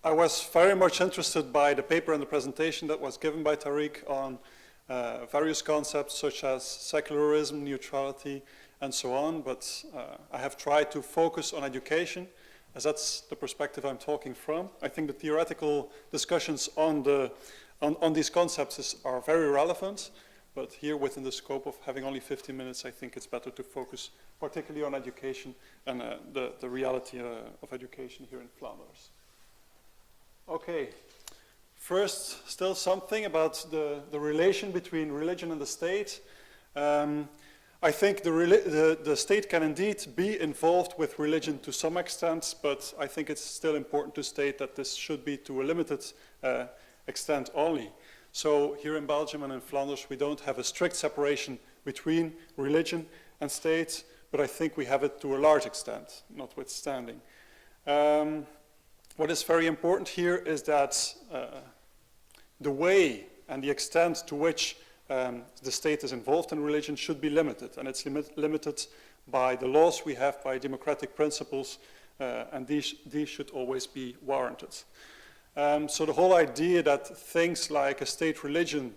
I was very much interested by the paper and the presentation that was given by Tariq on various concepts such as secularism, neutrality, and so on, but I have tried to focus on education, as that's the perspective I'm talking from. I think the theoretical discussions on these concepts are very relevant, but here within the scope of having only 15 minutes, I think it's better to focus particularly on education and the reality of education here in Flanders. Okay, first, still something about the relation between religion and the state. I think the state can indeed be involved with religion to some extent, but I think it's still important to state that this should be to a limited extent only. So here in Belgium and in Flanders, we don't have a strict separation between religion and state, but I think we have it to a large extent, notwithstanding. What is very important here is that the way and the extent to which the state is involved in religion should be limited, and it's limited by the laws we have, by democratic principles, and these should always be warranted. So the whole idea that things like a state religion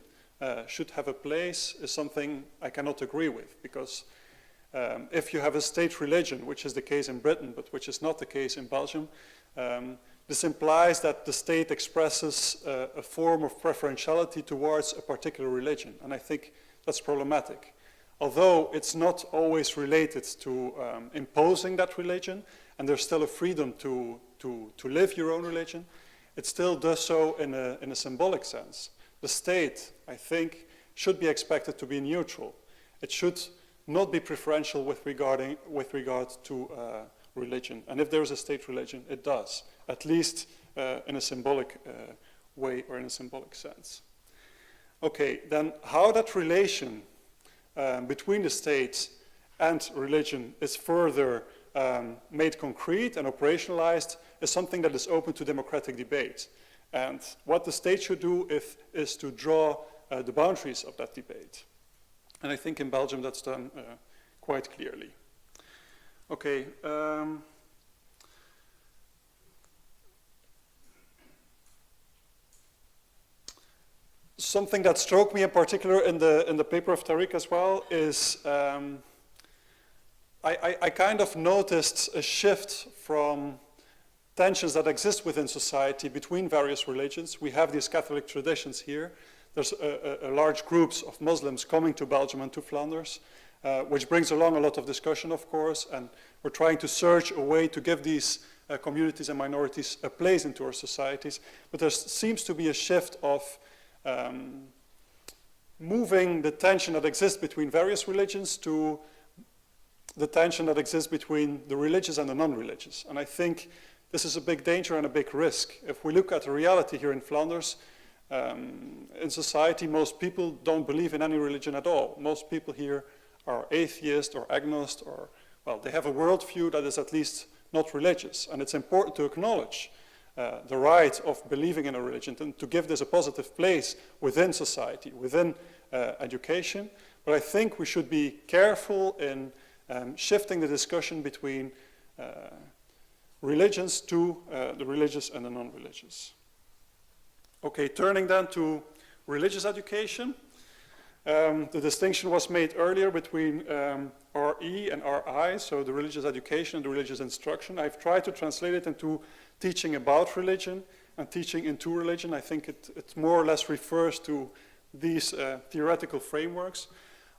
should have a place is something I cannot agree with, because if you have a state religion, which is the case in Britain, but which is not the case in Belgium, this implies that the state expresses a form of preferentiality towards a particular religion, and I think that's problematic. Although it's not always related to imposing that religion, and there's still a freedom to live your own religion, it still does so in a symbolic sense. The state, I think, should be expected to be neutral. It should not be preferential with regard to religion. And if there is a state religion, it does, at least in a symbolic way or in a symbolic sense. Okay, then how that relation between the state and religion is further made concrete and operationalized is something that is open to democratic debate. And what the state should do is to draw the boundaries of that debate. And I think in Belgium that's done quite clearly. Okay. Something that struck me in particular in the paper of Tariq as well is I kind of noticed a shift from tensions that exist within society between various religions. We have these Catholic traditions here. There's a large groups of Muslims coming to Belgium and to Flanders, which brings along a lot of discussion, of course, and we're trying to search a way to give these communities and minorities a place into our societies. But there seems to be a shift of moving the tension that exists between various religions to the tension that exists between the religious and the non-religious. And I think this is a big danger and a big risk. If we look at the reality here in Flanders, in society, most people don't believe in any religion at all. Most people here are atheist or agnostic, or, well, they have a worldview that is at least not religious. And it's important to acknowledge the right of believing in a religion and to give this a positive place within society, within education. But I think we should be careful in shifting the discussion between religions to the religious and the non-religious. Okay, turning then to religious education. The distinction was made earlier between RE and RI, so the religious education and the religious instruction. I've tried to translate it into teaching about religion and teaching into religion. I think it more or less refers to these theoretical frameworks.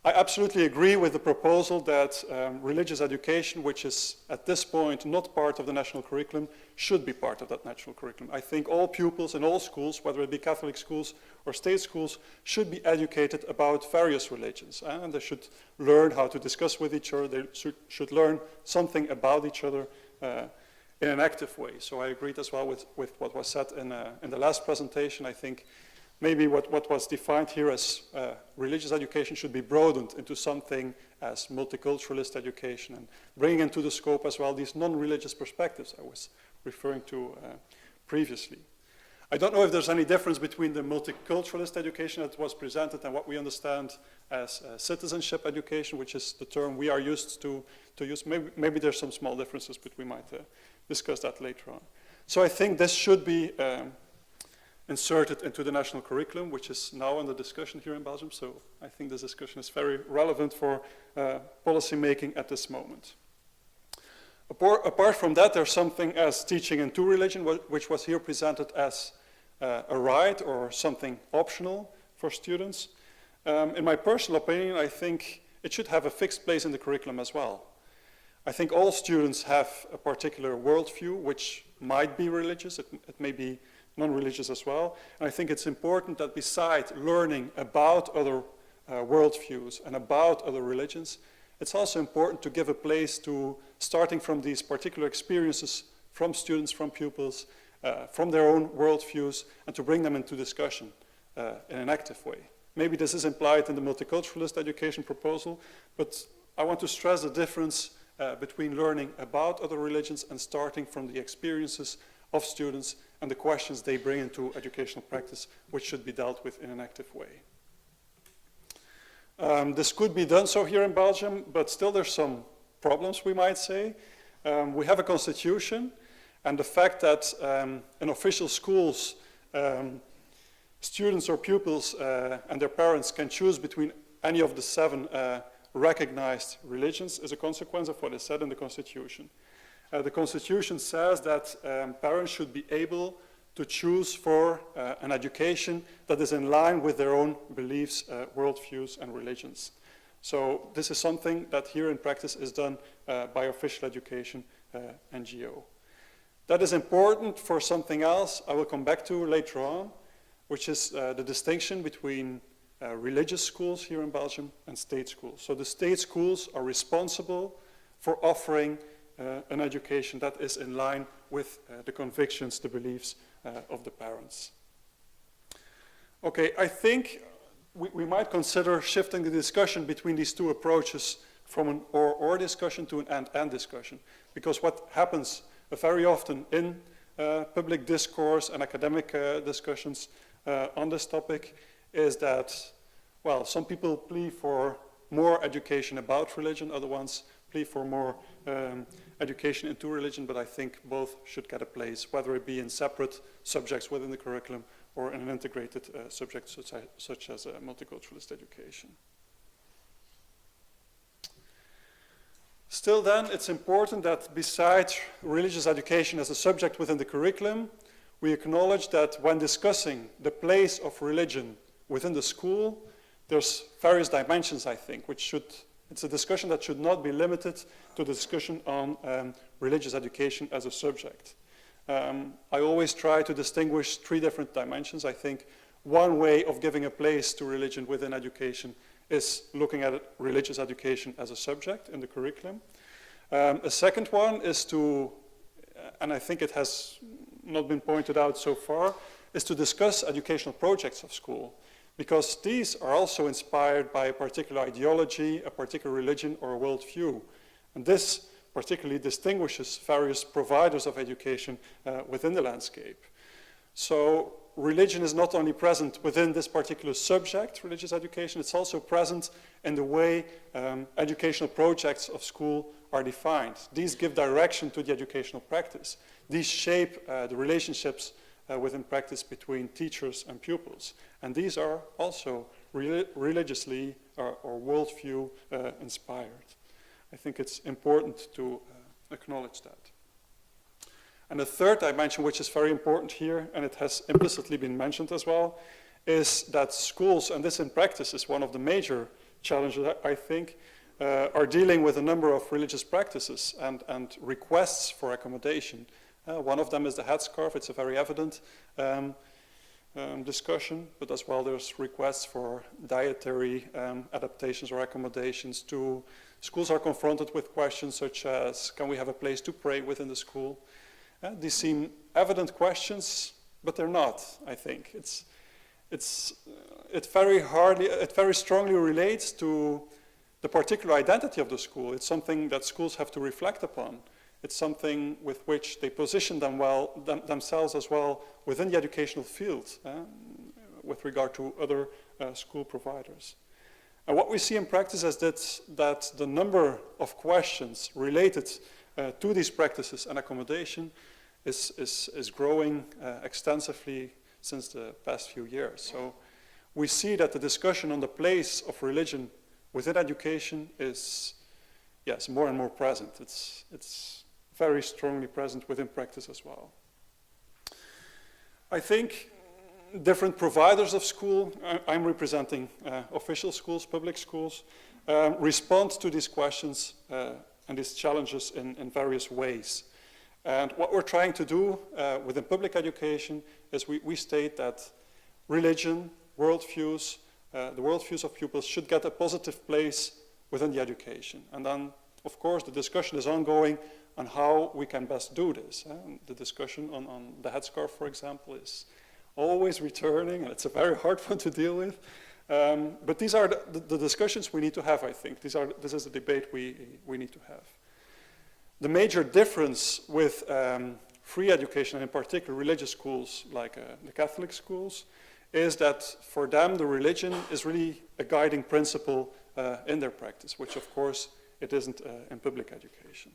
I absolutely agree with the proposal that religious education, which is at this point not part of the national curriculum, should be part of that national curriculum. I think all pupils in all schools, whether it be Catholic schools or state schools, should be educated about various religions. And they should learn how to discuss with each other. They should learn something about each other in an active way. So I agreed as well with what was said in the last presentation. I think maybe what was defined here as religious education should be broadened into something as multiculturalist education and bringing into the scope as well these non-religious perspectives I was referring to previously. I don't know if there's any difference between the multiculturalist education that was presented and what we understand as citizenship education, which is the term we are used to use. Maybe there's some small differences, but we might discuss that later on. So I think this should be inserted into the national curriculum, which is now under discussion here in Belgium. So I think this discussion is very relevant for policy making at this moment. Apart from that, there's something as teaching in two religion, which was here presented as a right or something optional for students. In my personal opinion, I think it should have a fixed place in the curriculum as well. I think all students have a particular worldview, which might be religious, it may be non-religious as well. And I think it's important that beside learning about other worldviews and about other religions, it's also important to give a place to starting from these particular experiences from students, from pupils, from their own worldviews, and to bring them into discussion in an active way. Maybe this is implied in the multiculturalist education proposal, but I want to stress the difference between learning about other religions and starting from the experiences of students and the questions they bring into educational practice, which should be dealt with in an active way. This could be done so here in Belgium, but still there's some problems, we might say. We have a constitution, and the fact that in official schools, students or pupils and their parents can choose between any of the 7 recognized religions is a consequence of what is said in the Constitution. The Constitution says that parents should be able to choose for an education that is in line with their own beliefs, worldviews, and religions. So this is something that here in practice is done by official education NGO. That is important for something else I will come back to later on, which is the distinction between religious schools here in Belgium and state schools. So the state schools are responsible for offering an education that is in line with the convictions, the beliefs of the parents. Okay, I think we might consider shifting the discussion between these two approaches from an or discussion to an and discussion, because what happens very often in public discourse and academic discussions on this topic is that, well, some people plea for more education about religion, other ones plea for more education into religion, but I think both should get a place, whether it be in separate subjects within the curriculum or in an integrated subject such as multiculturalist education. Still then, it's important that besides religious education as a subject within the curriculum, we acknowledge that when discussing the place of religion within the school, there's various dimensions, I think, it's a discussion that should not be limited to the discussion on religious education as a subject. I always try to distinguish 3 different dimensions. I think one way of giving a place to religion within education is looking at religious education as a subject in the curriculum. A second one is to, and I think it has not been pointed out so far, is to discuss educational projects of school, because these are also inspired by a particular ideology, a particular religion, or a worldview. And this particularly distinguishes various providers of education within the landscape. So religion is not only present within this particular subject, religious education, it's also present in the way educational projects of school are defined. These give direction to the educational practice. These shape the relationships within practice between teachers and pupils. And these are also religiously or worldview inspired. I think it's important to acknowledge that. And the third dimension, which is very important here, and it has implicitly been mentioned as well, is that schools, and this in practice is one of the major challenges, I think, are dealing with a number of religious practices and requests for accommodation. One of them is the headscarf. It's a very evident discussion, but as well there's requests for dietary adaptations or accommodations to. Schools are confronted with questions such as, can we have a place to pray within the school? These seem evident questions, but they're not, I think. It very strongly relates to the particular identity of the school. It's something that schools have to reflect upon. It's something with which they position themselves as well within the educational field with regard to other school providers. And what we see in practice is that the number of questions related to these practices and accommodation is growing extensively since the past few years. So we see that the discussion on the place of religion within education is, yes, more and more present. It's very strongly present within practice as well. I think different providers of school, I'm representing official schools, public schools, respond to these questions and these challenges in various ways. And what we're trying to do within public education is we state that religion, worldviews, the worldviews of pupils should get a positive place within the education. And then, of course, the discussion is ongoing on how we can best do this. The discussion on the headscarf, for example, is always returning, and it's a very hard one to deal with. But these are the discussions we need to have, I think. This is the debate we need to have. The major difference with free education, and in particular religious schools like the Catholic schools, is that for them the religion is really a guiding principle in their practice, which of course it isn't in public education.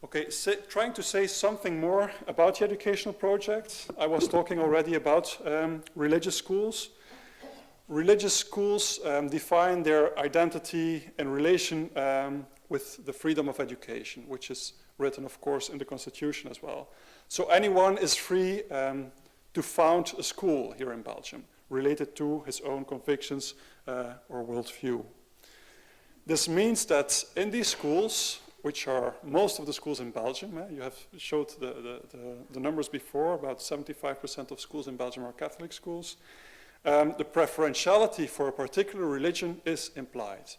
Okay, trying to say something more about the educational project. I was talking already about religious schools. Religious schools define their identity in relation with the freedom of education, which is written, of course, in the Constitution as well. So anyone is free to found a school here in Belgium, related to his own convictions or worldview. This means that in these schools, which are most of the schools in Belgium, you have showed the numbers before, about 75% of schools in Belgium are Catholic schools, the preferentiality for a particular religion is implied.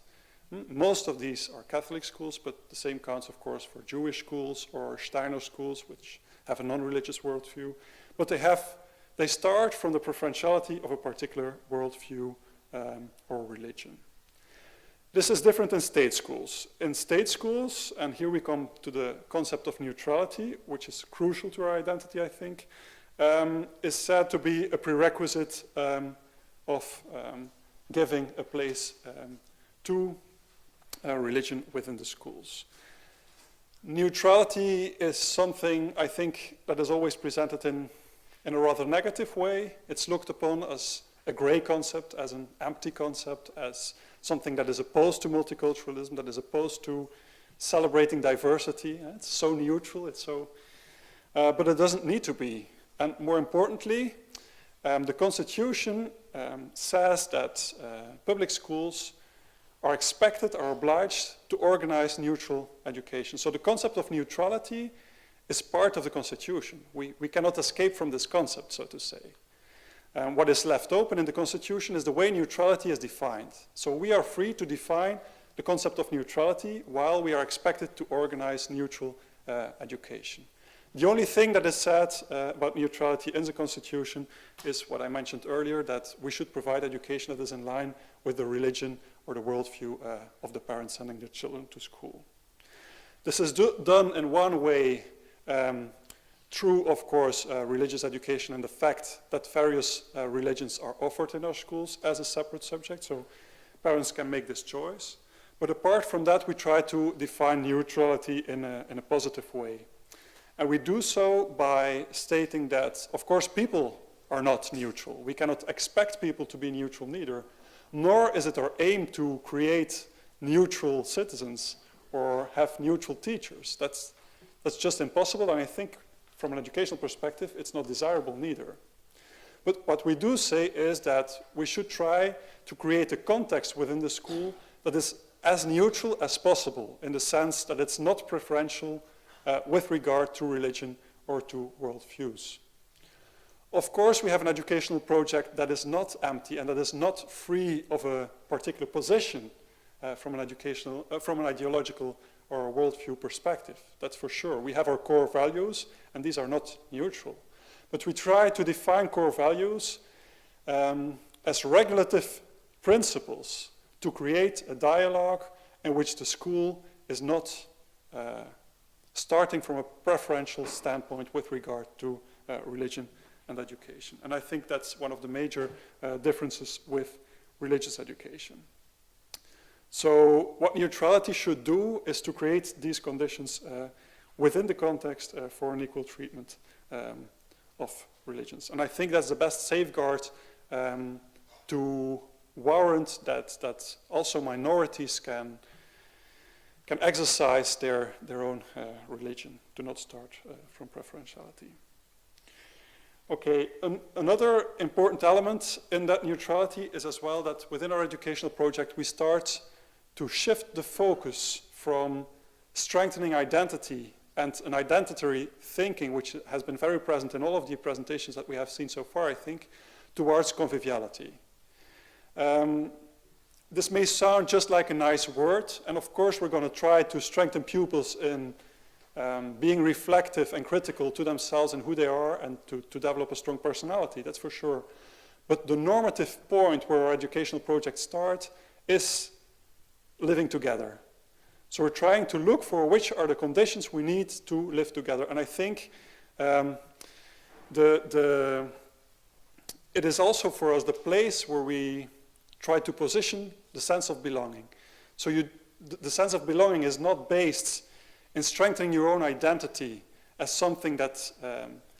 Most of these are Catholic schools, but the same counts, of course, for Jewish schools or Steiner schools, which have a non-religious worldview. But they start from the preferentiality of a particular worldview or religion. This is different in state schools. In state schools, and here we come to the concept of neutrality, which is crucial to our identity, I think, is said to be a prerequisite of giving a place to religion within the schools. Neutrality is something, I think, that is always presented in a rather negative way. It's looked upon as a gray concept, as an empty concept, as something that is opposed to multiculturalism, that is opposed to celebrating diversity. It's so neutral, but it doesn't need to be. And more importantly, the Constitution says that public schools are expected, are obliged to organize neutral education. So the concept of neutrality is part of the Constitution. We cannot escape from this concept, so to say. What is left open in the Constitution is the way neutrality is defined. So we are free to define the concept of neutrality while we are expected to organize neutral education. The only thing that is said about neutrality in the Constitution is what I mentioned earlier, that we should provide education that is in line with the religion or the worldview of the parents sending their children to school. This is done in one way through, of course, religious education and the fact that various religions are offered in our schools as a separate subject, so parents can make this choice. But apart from that, we try to define neutrality in a positive way. And we do so by stating that, of course, people are not neutral. We cannot expect people to be neutral neither, nor is it our aim to create neutral citizens or have neutral teachers. That's just impossible, and I think from an educational perspective, it's not desirable neither. But what we do say is that we should try to create a context within the school that is as neutral as possible, in the sense that it's not preferential with regard to religion or to worldviews. Of course, we have an educational project that is not empty and that is not free of a particular position from an ideological or a worldview perspective. That's for sure. We have our core values, and these are not neutral. But we try to define core values as regulative principles to create a dialogue in which the school is not starting from a preferential standpoint with regard to religion and education. And I think that's one of the major differences with religious education. So what neutrality should do is to create these conditions within the context for an equal treatment of religions. And I think that's the best safeguard to warrant that also minorities can exercise their own religion, do not start from preferentiality. Okay, another important element in that neutrality is as well that within our educational project we start to shift the focus from strengthening identity and an identitary thinking, which has been very present in all of the presentations that we have seen so far, I think, towards conviviality. This may sound just like a nice word, and of course we're going to try to strengthen pupils in being reflective and critical to themselves and who they are, and to develop a strong personality, that's for sure. But the normative point where our educational projects start is living together. So we're trying to look for which are the conditions we need to live together. And I think it is also for us the place where we try to position the sense of belonging. So the sense of belonging is not based in strengthening your own identity as something that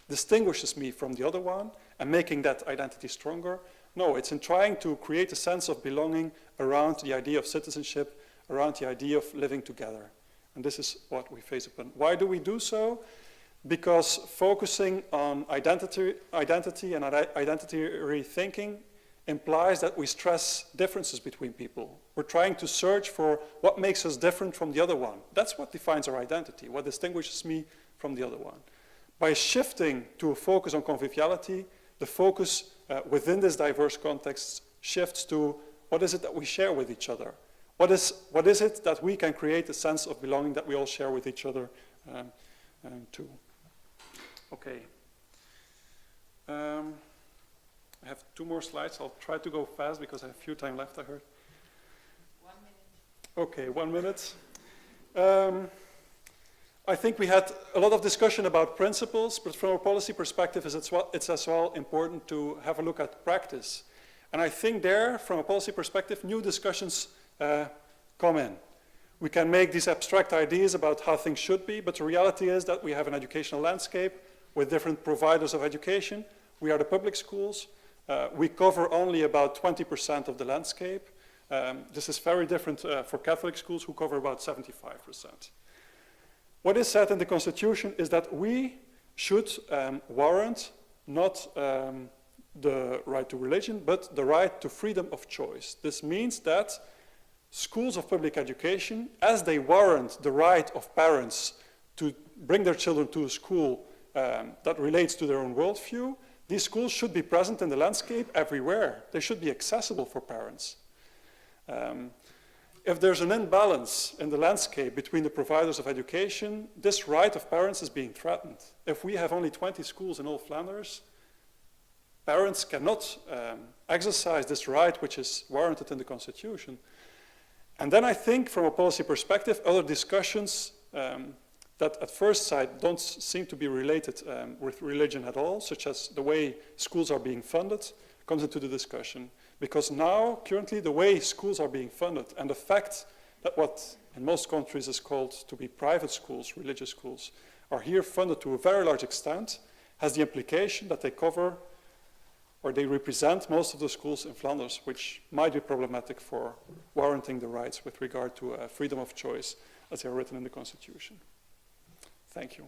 distinguishes me from the other one and making that identity stronger. No, it's in trying to create a sense of belonging around the idea of citizenship, around the idea of living together. And this is what we face upon. Why do we do so? Because focusing on identity and identity thinking implies that we stress differences between people. We're trying to search for what makes us different from the other one. That's what defines our identity, what distinguishes me from the other one. By shifting to a focus on conviviality, the focus within this diverse context shifts to what is it that we share with each other? What is it that we can create a sense of belonging that we all share with each other too? Okay. I have 2 more slides. I'll try to go fast because I have few time left, I heard. 1 minute. Okay, 1 minute. I think we had a lot of discussion about principles, but from a policy perspective, it's as well important to have a look at practice. And I think there, from a policy perspective, new discussions come in. We can make these abstract ideas about how things should be, but the reality is that we have an educational landscape with different providers of education. We are the public schools. We cover only about 20% of the landscape. This is very different for Catholic schools, who cover about 75%. What is said in the Constitution is that we should warrant not the right to religion, but the right to freedom of choice. This means that schools of public education, as they warrant the right of parents to bring their children to a school that relates to their own worldview, these schools should be present in the landscape everywhere. They should be accessible for parents. If there's an imbalance in the landscape between the providers of education, this right of parents is being threatened. If we have only 20 schools in all Flanders, parents cannot exercise this right which is warranted in the Constitution. And then I think from a policy perspective, other discussions that at first sight don't seem to be related with religion at all, such as the way schools are being funded, comes into the discussion. Because now, currently, the way schools are being funded and the fact that what in most countries is called to be private schools, religious schools, are here funded to a very large extent, has the implication that they cover or they represent most of the schools in Flanders, which might be problematic for warranting the rights with regard to freedom of choice as they are written in the Constitution. Thank you.